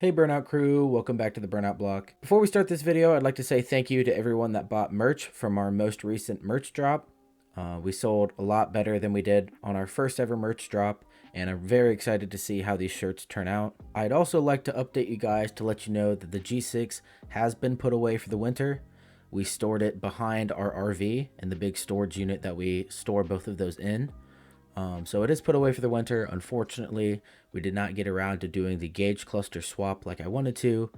Hey Burnout Crew, welcome back to the Burnout Block. Before we start this video, I'd like to say thank you to everyone that bought merch from our most recent merch drop. We sold a lot better than we did on our first ever merch drop, and I'm very excited to see how these shirts turn out. I'd also like to update you guys to let you know that the G6 has been put away for the winter. We stored it behind our RV in the big storage unit that we store both of those in. So it is put away for the winter. Unfortunately, we did not get around to doing the gauge cluster swap like I wanted to,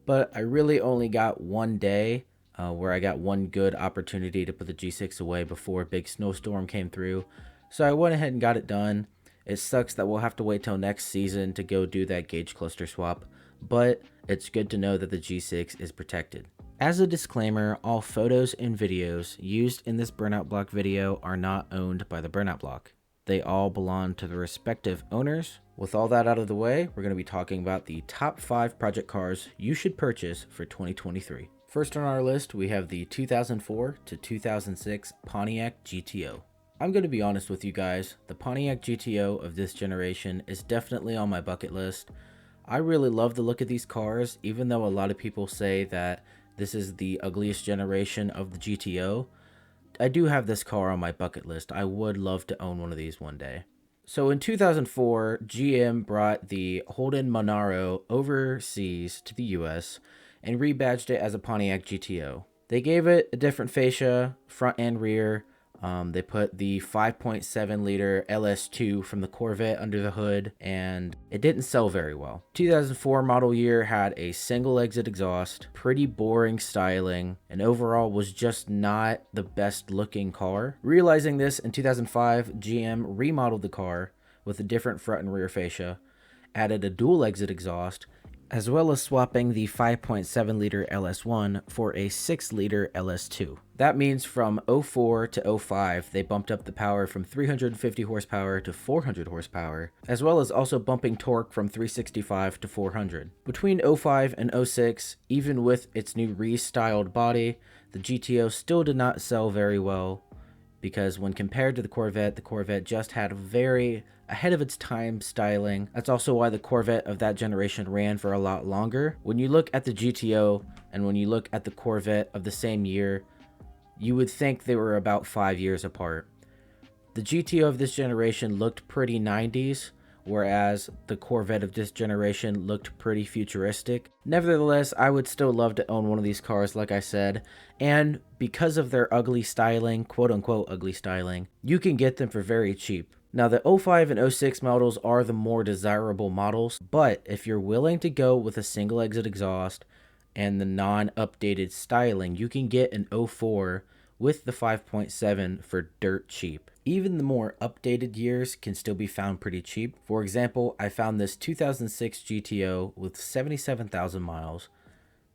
but I really only got one day where I got one good opportunity to put the G6 away before a big snowstorm came through. So I went ahead and got it done. It sucks that we'll have to wait till next season to go do that gauge cluster swap, but it's good to know that the G6 is protected. As a disclaimer, all photos and videos used in this Burnout Block video are not owned by the Burnout Block. They all belong to the respective owners. With all that out of the way, we're going to be talking about the top 5 project cars you should purchase for 2023. First on our list, we have the 2004 to 2006 Pontiac GTO. I'm going to be honest with you guys, the Pontiac GTO of this generation is definitely on my bucket list. I really love the look of these cars, even though a lot of people say that this is the ugliest generation of the GTO. I do have this car on my bucket list. I would love to own one of these one day. So in 2004, GM brought the Holden Monaro overseas to the US and rebadged it as a Pontiac GTO. They gave it a different fascia, front and rear. They put the 5.7 liter LS2 from the Corvette under the hood, and it didn't sell very well. 2004 model year had a single exit exhaust, pretty boring styling, and overall was just not the best looking car. Realizing this in 2005, GM remodeled the car with a different front and rear fascia, added a dual exit exhaust, as well as swapping the 5.7 liter LS1 for a 6 liter LS2. That means from 04 to 05, they bumped up the power from 350 horsepower to 400 horsepower, as well as also bumping torque from 365 to 400. Between 05 and 06, even with its new restyled body, the GTO still did not sell very well, because when compared to the Corvette just had a very ahead of its time styling. That's also why the Corvette of that generation ran for a lot longer. When you look at the GTO and when you look at the Corvette of the same year, you would think they were about 5 years apart. The GTO of this generation looked pretty 90s, whereas the Corvette of this generation looked pretty futuristic. Nevertheless, I would still love to own one of these cars, like I said, and because of their ugly styling, quote-unquote ugly styling, you can get them for very cheap. Now, the 05 and 06 models are the more desirable models, but if you're willing to go with a single exit exhaust and the non-updated styling, you can get an 04 with the 5.7 for dirt cheap. Even the more updated years can still be found pretty cheap. For example, I found this 2006 GTO with 77,000 miles,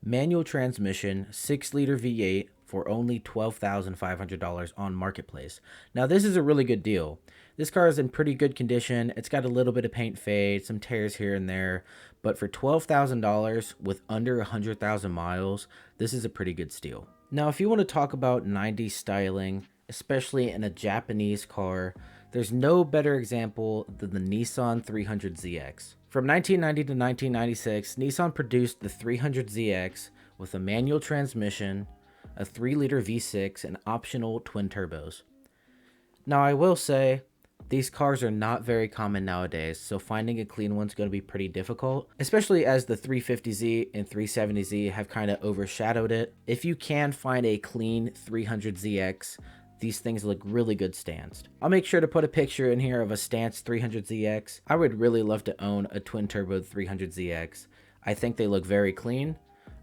manual transmission, 6 liter V8 for only $12,500 on Marketplace. Now, this is a really good deal. This car is in pretty good condition. It's got a little bit of paint fade, some tears here and there, but for $12,000 with under 100,000 miles, this is a pretty good steal. Now, if you want to talk about 90s styling, especially in a Japanese car, there's no better example than the Nissan 300ZX. From 1990 to 1996, Nissan produced the 300ZX with a manual transmission, a 3 liter V6, and optional twin turbos. Now, I will say, these cars are not very common nowadays, so finding a clean one's going to be pretty difficult, especially as the 350Z and 370Z have kind of overshadowed it. If you can find a clean 300ZX, these things look really good stanced. I'll make sure to put a picture in here of a stanced 300ZX. I would really love to own a twin turbo 300ZX. I think they look very clean.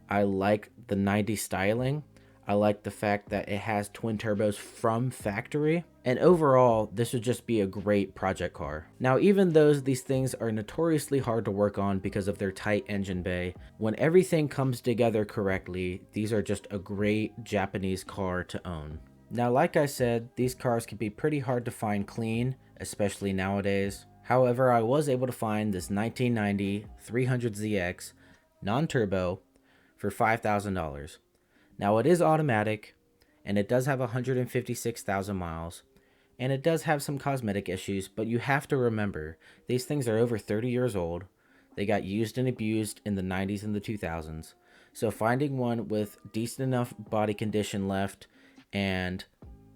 I like the 90s styling. I like the fact that it has twin turbos from factory. And overall, this would just be a great project car. Now, even though these things are notoriously hard to work on because of their tight engine bay, when everything comes together correctly, these are just a great Japanese car to own. Now, like I said, these cars can be pretty hard to find clean, especially nowadays. However, I was able to find this 1990 300ZX non-turbo for $5,000. Now, it is automatic, and it does have 156,000 miles, and it does have some cosmetic issues, but you have to remember, these things are over 30 years old. They got used and abused in the 90s and the 2000s. So finding one with decent enough body condition left and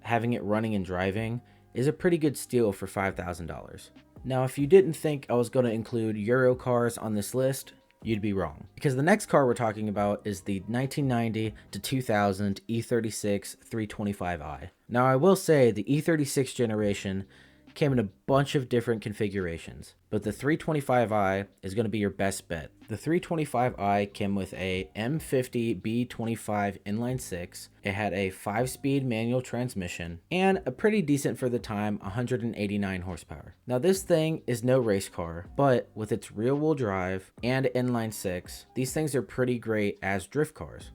having it running and driving is a pretty good steal for $5,000. Now, if you didn't think I was going to include Euro cars on this list, you'd be wrong. Because the next car we're talking about is the 1990 to 2000 E36 325i. Now, I will say the E36 generation came in a bunch of different configurations, but the 325i is going to be your best bet. The 325i came with a M50 B25 inline 6. It had a 5-speed manual transmission and a pretty decent for the time 189 horsepower. Now this thing is no race car, but with its rear-wheel drive and inline 6, these things are pretty great as drift cars.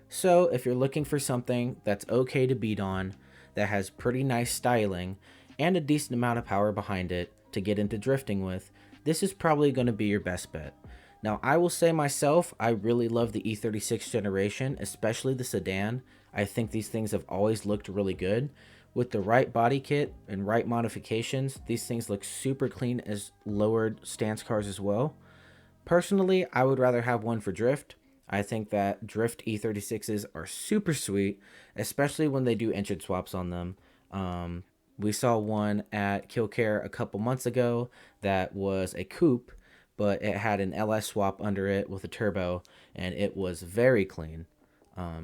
So if you're looking for something that's okay to beat on, that has pretty nice styling, and a decent amount of power behind it to get into drifting with, this is probably going to be your best bet. Now, I will say myself, I really love the E36 generation, especially the sedan. I think these things have always looked really good. With the right body kit and right modifications, these things look super clean as lowered stance cars as well. Personally, I would rather have one for drift. I think that drift E36s are super sweet, especially when they do engine swaps on them. We saw one at Killcare a couple months ago that was a coupe, but it had an LS swap under it with a turbo, and it was very clean.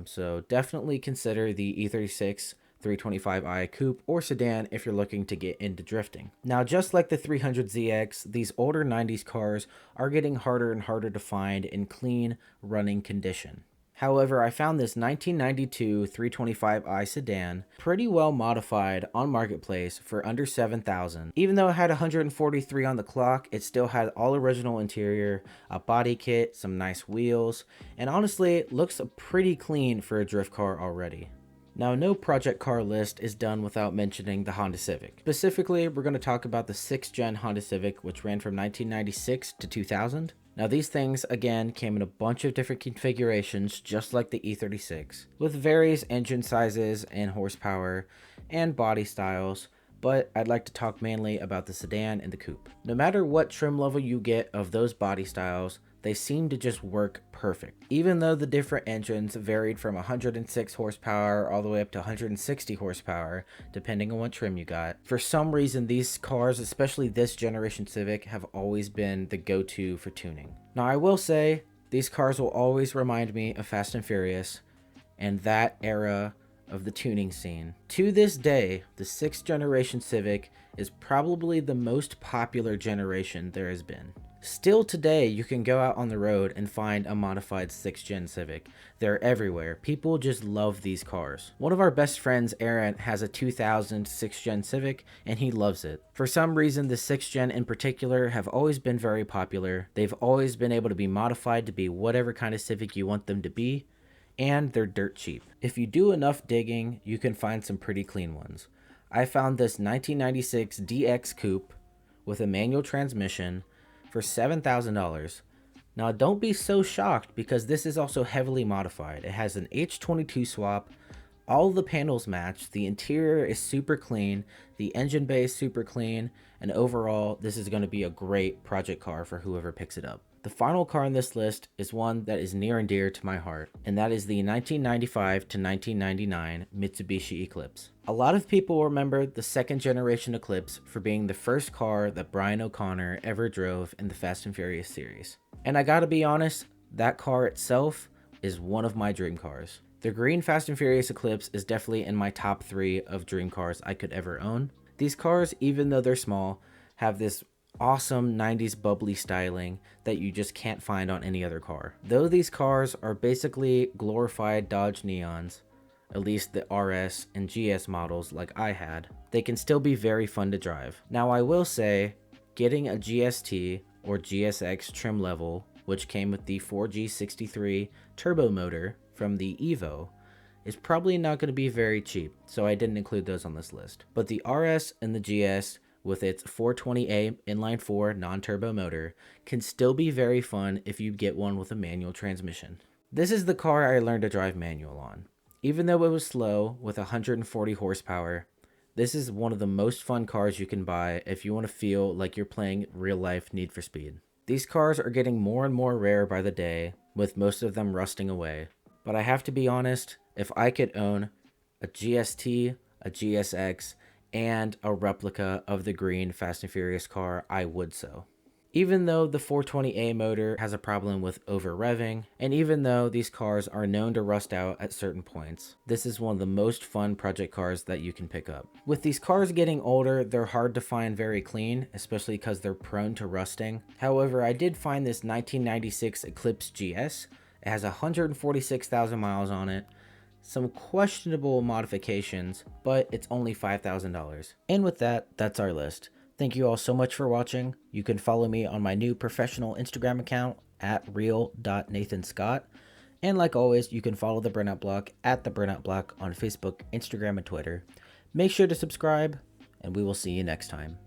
So definitely consider the E36 325i coupe or sedan if you're looking to get into drifting. Now, just like the 300ZX, these older 90s cars are getting harder and harder to find in clean running condition. However, I found this 1992 325i sedan pretty well modified on Marketplace for under $7,000. Even though it had 143 on the clock, it still had all original interior, a body kit, some nice wheels, and honestly, it looks pretty clean for a drift car already. Now, no project car list is done without mentioning the Honda Civic. Specifically, we're going to talk about the 6th gen Honda Civic, which ran from 1996 to 2000. Now these things, again, came in a bunch of different configurations, just like the E36, with various engine sizes and horsepower and body styles, but I'd like to talk mainly about the sedan and the coupe. No matter what trim level you get of those body styles, they seem to just work perfect. Even though the different engines varied from 106 horsepower all the way up to 160 horsepower, depending on what trim you got, for some reason these cars, especially this generation Civic, have always been the go-to for tuning. Now I will say, these cars will always remind me of Fast and Furious and that era of the tuning scene. To this day, the 6th generation Civic is probably the most popular generation there has been. Still today, you can go out on the road and find a modified 6th gen Civic. They're everywhere. People just love these cars. One of our best friends, Aaron, has a 2000 6th gen Civic, and he loves it. For some reason, the 6th gen in particular have always been very popular. They've always been able to be modified to be whatever kind of Civic you want them to be, and they're dirt cheap. If you do enough digging, you can find some pretty clean ones. I found this 1996 DX Coupe with a manual transmission for $7,000. Now don't be so shocked because this is also heavily modified. It has an H22 swap, all the panels match, the interior is super clean, the engine bay is super clean, and overall this is going to be a great project car for whoever picks it up. The final car on this list is one that is near and dear to my heart, and that is the 1995 to 1999 Mitsubishi Eclipse. A lot of people remember the 2nd generation Eclipse for being the first car that Brian O'Connor ever drove in the Fast and Furious series. And I gotta be honest, that car itself is one of my dream cars. The green Fast and Furious Eclipse is definitely in my top 3 of dream cars I could ever own. These cars, even though they're small, have this awesome 90s bubbly styling that you just can't find on any other car. Though these cars are basically glorified Dodge Neons, at least the RS and GS models like I had, they can still be very fun to drive. Now I will say, getting a GST or GSX trim level, which came with the 4G63 turbo motor from the Evo, is probably not going to be very cheap, so I didn't include those on this list. But the RS and the GS with its 420A inline 4 non-turbo motor can still be very fun if you get one with a manual transmission. This is the car I learned to drive manual on. Even though it was slow with 140 horsepower, this is one of the most fun cars you can buy if you want to feel like you're playing real life Need for Speed. These cars are getting more and more rare by the day, with most of them rusting away. But I have to be honest, if I could own a GST, a GSX, and a replica of the green Fast and Furious car, I would so. Even though the 420A motor has a problem with over revving, and even though these cars are known to rust out at certain points, this is one of the most fun project cars that you can pick up. With these cars getting older, they're hard to find very clean, especially because they're prone to rusting. However, I did find this 1996 Eclipse GS. It has 146,000 miles on it, some questionable modifications, but it's only $5,000. And with that, that's our list. Thank you all so much for watching. You can follow me on my new professional Instagram account at real.nathanscott. And like always, you can follow the Burnout Block at the Burnout Block on Facebook, Instagram, and Twitter. Make sure to subscribe, and we will see you next time.